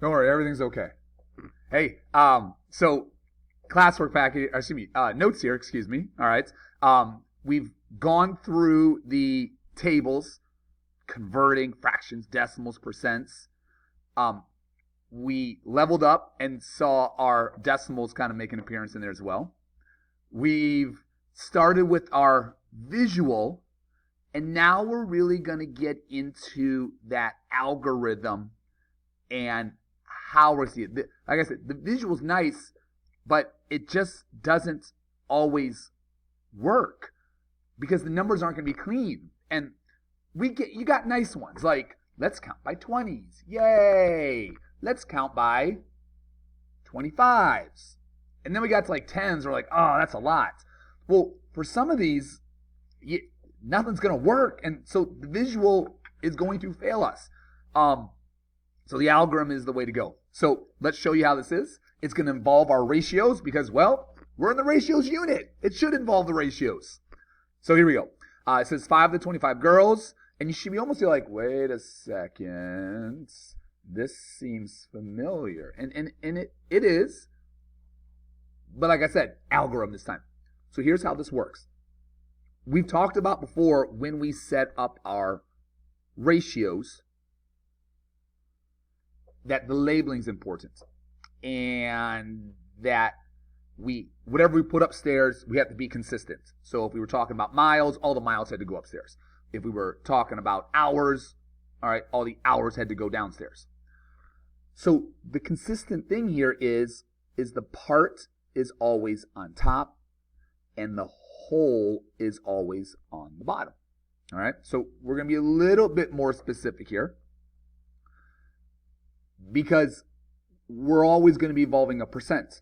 Don't worry, everything's okay. Hey, so classwork package, excuse me, notes here, excuse me. All right. We've gone through the tables, converting fractions, decimals, percents. Um, we leveled up and saw our decimals kind of make an appearance in there as well. We've started with our visual, and now we're really going to get into that algorithm and how we're seeing it. Like I said, the visual's nice, but it just doesn't always work because the numbers aren't going to be clean. And you got nice ones like let's count by 20s, yay! Let's count by 25s, and then we got to like 10s. We're like, oh, that's a lot. Well, for some of these, nothing's going to work, and so the visual is going to fail us. So the algorithm is the way to go. So let's show you how this is. It's going to involve our ratios because, well, we're in the ratios unit. It should involve the ratios. So here we go. It says 5 to 25 girls, and you should be almost like, wait a second. This seems familiar. And it is. But like I said, algorithm this time. So here's how this works. We've talked about before when we set up our ratios that the labeling is important and that whatever we put upstairs, we have to be consistent. So if we were talking about miles, all the miles had to go upstairs. If we were talking about hours, all right, all the hours had to go downstairs. So the consistent thing here is the part is always on top and the whole is always on the bottom. All right, so we're going to be a little bit more specific here because we're always going to be involving a percent.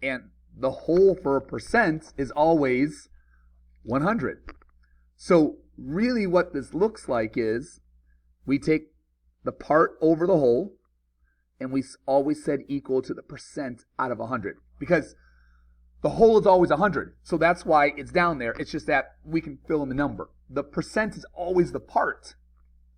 And the whole for a percent is always 100. So really what this looks like is we take the part over the whole and we always said equal to the percent out of 100 because the whole is always 100. So that's why it's down there. It's just that we can fill in the number. The percent is always the part.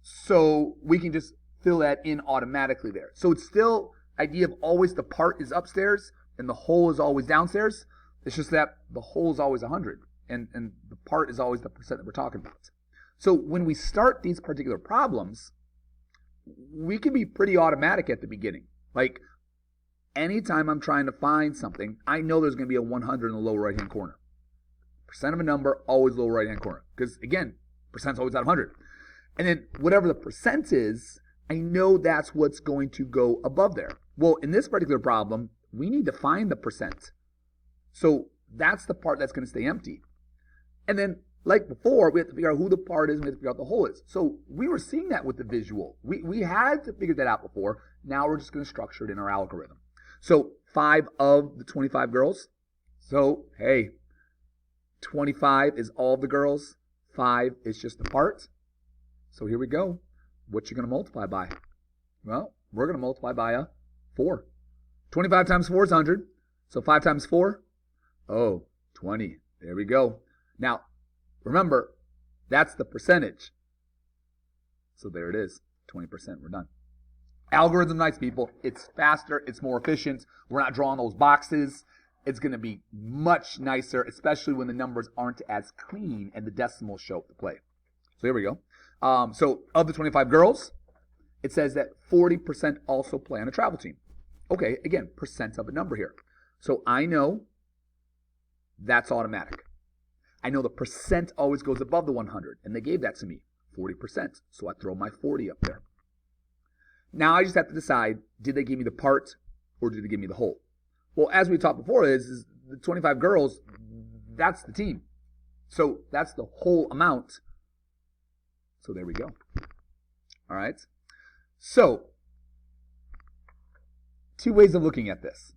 So we can just fill that in automatically there. So it's still idea of always the part is upstairs and the whole is always downstairs. It's just that the whole is always 100 and the part is always the percent that we're talking about. So when we start these particular problems, we can be pretty automatic at the beginning. Like anytime I'm trying to find something, I know there's going to be a 100 in the lower right hand corner. Percent of a number, always lower right hand corner. Because again, percent's always out of 100. And then whatever the percent is, I know that's what's going to go above there. Well, in this particular problem, we need to find the percent. So that's the part that's going to stay empty. And then, like before, we have to figure out who the part is and we have to figure out the whole is. So we were seeing that with the visual. We had to figure that out before. Now we're just going to structure it in our algorithm. So 5 of the 25 girls. So, hey, 25 is all of the girls. 5 is just the part. So here we go. What you going to multiply by? Well, we're going to multiply by a 4. 25 times 4 is 100. So 5 times 4, 20. There we go. Now, remember, that's the percentage. So there it is, 20%. We're done. Algorithm nice, people. It's faster. It's more efficient. We're not drawing those boxes. It's going to be much nicer, especially when the numbers aren't as clean and the decimals show up to play. So here we go. So of the 25 girls, it says that 40% also play on a travel team. Okay, again, percent of a number here. So I know that's automatic. I know the percent always goes above the 100, and they gave that to me, 40%. So I throw my 40 up there. Now I just have to decide, did they give me the part or did they give me the whole? Well, as we talked before, is the 25 girls, that's the team. So that's the whole amount. So there we go. All right. So, 2 ways of looking at this.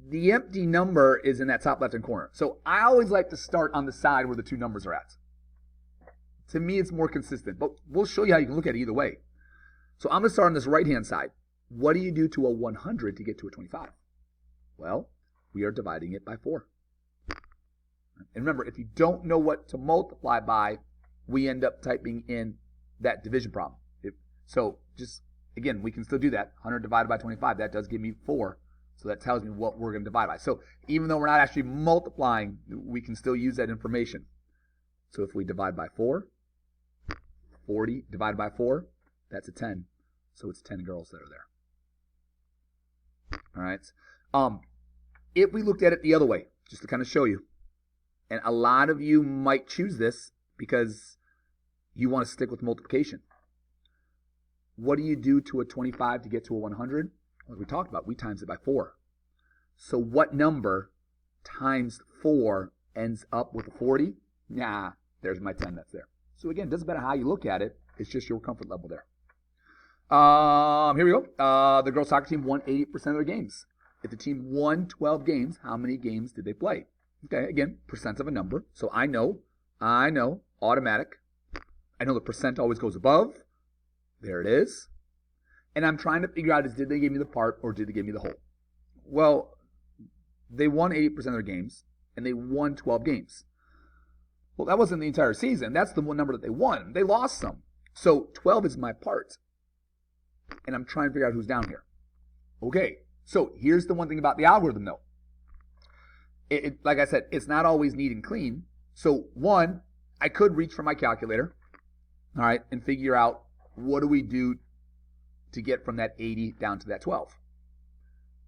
The empty number is in that top left-hand corner. So I always like to start on the side where the 2 numbers are at. To me, it's more consistent, but we'll show you how you can look at it either way. So I'm going to start on this right-hand side. What do you do to a 100 to get to a 25? Well, we are dividing it by 4. And remember, if you don't know what to multiply by, we end up typing in that division problem. So just, again, we can still do that. 100 divided by 25, that does give me 4. So that tells me what we're going to divide by. So even though we're not actually multiplying, we can still use that information. So if we divide by 4, 40 divided by 4, that's a 10. So it's 10 girls that are there. All right. If we looked at it the other way, just to kind of show you, and a lot of you might choose this because you want to stick with multiplication. What do you do to a 25 to get to a 100? Like we talked about, we times it by 4. So what number times 4 ends up with a 40? Nah, there's my 10 that's there. So again, it doesn't matter how you look at it. It's just your comfort level there. Here we go. The girls soccer team won 80% of their games. If the team won 12 games, how many games did they play? Okay, again, percent of a number. So I know, automatic. I know the percent always goes above. There it is. And I'm trying to figure out did they give me the part or did they give me the whole? Well, they won 80% of their games, and they won 12 games. Well, that wasn't the entire season. That's the one number that they won. They lost some. So 12 is my part. And I'm trying to figure out who's down here. Okay, so here's the one thing about the algorithm, though. Like I said, it's not always neat and clean. So one, I could reach for my calculator, all right, and figure out what do we do to get from that 80 down to that 12.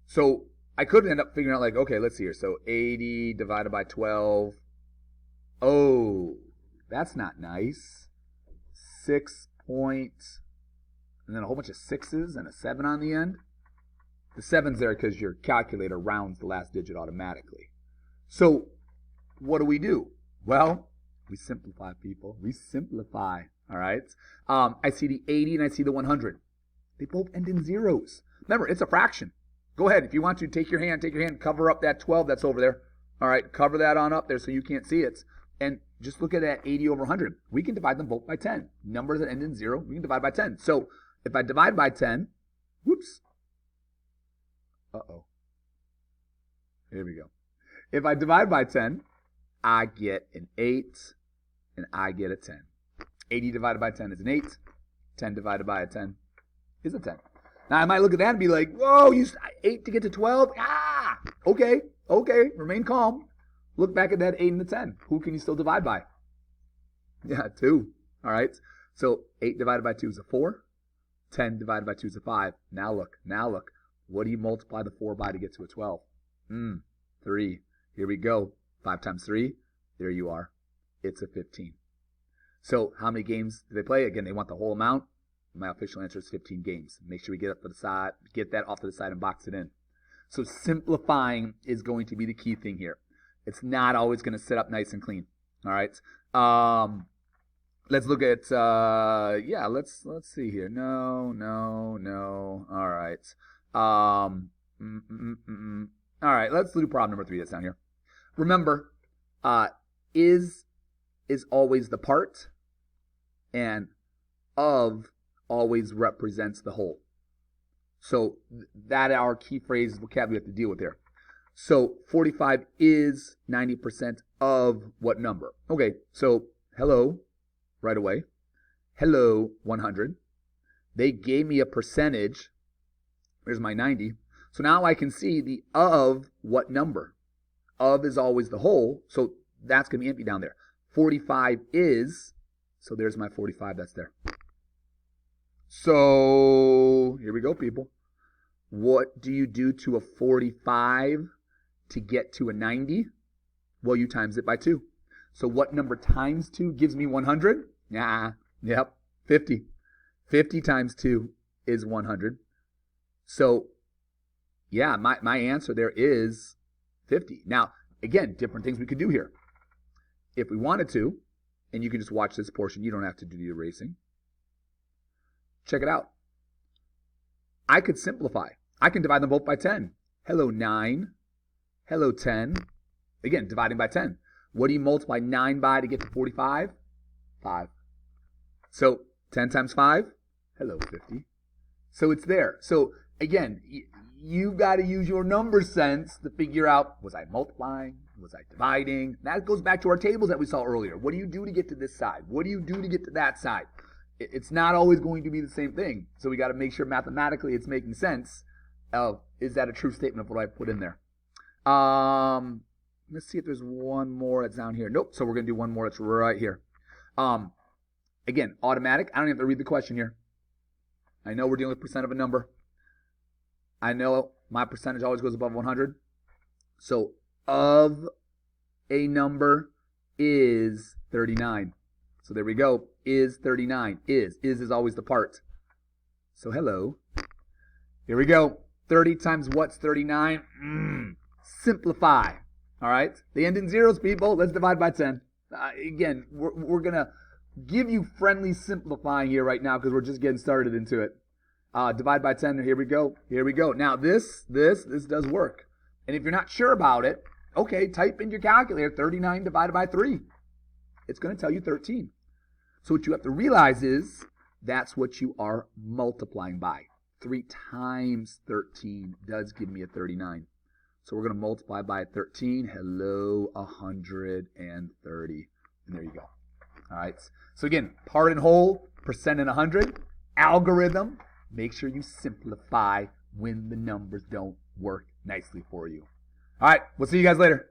So I could end up figuring out like, okay, let's see here. So 80 divided by 12. Oh, that's not nice. 6 points, and then a whole bunch of 6s and a 7 on the end. The 7's there because your calculator rounds the last digit automatically. So what do? Well, we simplify, people. We simplify, all right? I see the 80 and I see the 100. They both end in zeros. Remember, it's a fraction. Go ahead. If you want to, take your hand, cover up that 12 that's over there. All right, cover that on up there so you can't see it. And just look at that 80 over 100. We can divide them both by 10. Numbers that end in 0, we can divide by 10. So if I divide by 10, whoops. Uh-oh. Here we go. If I divide by 10, I get an 8, and I get a 10. 80 divided by 10 is an 8. 10 divided by a 10 is a 10. Now, I might look at that and be like, whoa, you 8 to get to 12? Ah, okay, remain calm. Look back at that 8 and the 10. Who can you still divide by? Yeah, 2. All right. So 8 divided by 2 is a 4. 10 divided by 2 is a 5. Now look. What do you multiply the 4 by to get to a 12? 3. Here we go. 5 times 3. There you are. It's a 15. So how many games do they play? Again, they want the whole amount. My official answer is 15 games. Make sure we get that off to the side and box it in. So simplifying is going to be the key thing here. It's not always going to sit up nice and clean. All right. Let's look at, let's see here. No. All right. All right, let's do problem number 3 that's down here. Remember, is always the part, and of always represents the whole. So that our key phrase vocabulary we have to deal with here. So 45 is 90% of what number? Okay, so hello, right away. Hello, 100. They gave me a percentage. Here's my 90. So now I can see the of what number. Of is always the whole, so that's going to be empty down there. 45 is, so there's my 45 that's there. So here we go, people. What do you do to a 45 to get to a 90? Well, you times it by 2. So what number times 2 gives me 100? Yep, 50. 50 times 2 is 100. So, yeah, my answer there is 50. Now, again, different things we could do here. If we wanted to, and you can just watch this portion, you don't have to do the erasing. Check it out. I could simplify. I can divide them both by 10. Hello, 9. Hello, 10. Again, dividing by 10. What do you multiply 9 by to get to 45? 5. So 10 times 5? Hello, 50. So it's there. So again, you've got to use your number sense to figure out, was I multiplying? Was I dividing? That goes back to our tables that we saw earlier. What do you do to get to this side? What do you do to get to that side? It's not always going to be the same thing. So we got to make sure mathematically it's making sense of, is that a true statement of what I put in there? Let's see if there's one more that's down here. Nope. So we're going to do one more that's right here. Again, automatic. I don't have to read the question here. I know we're dealing with percent of a number. I know my percentage always goes above 100. So of a number is 39. So there we go. Is 39. Is always the part. So hello. Here we go. 30 times what's 39? Simplify. All right? They end in zeros, people. Let's divide by 10. Again, we're going to give you friendly simplifying here right now because we're just getting started into it. Divide by 10. Here we go. Here we go. Now, this does work. And if you're not sure about it, okay, type in your calculator 39 divided by 3. It's going to tell you 13. So what you have to realize is that's what you are multiplying by. 3 times 13 does give me a 39. So we're going to multiply by 13. Hello, 130. And there you go. All right. So again, part and whole, percent and 100. Algorithm. Make sure you simplify when the numbers don't work nicely for you. All right. We'll see you guys later.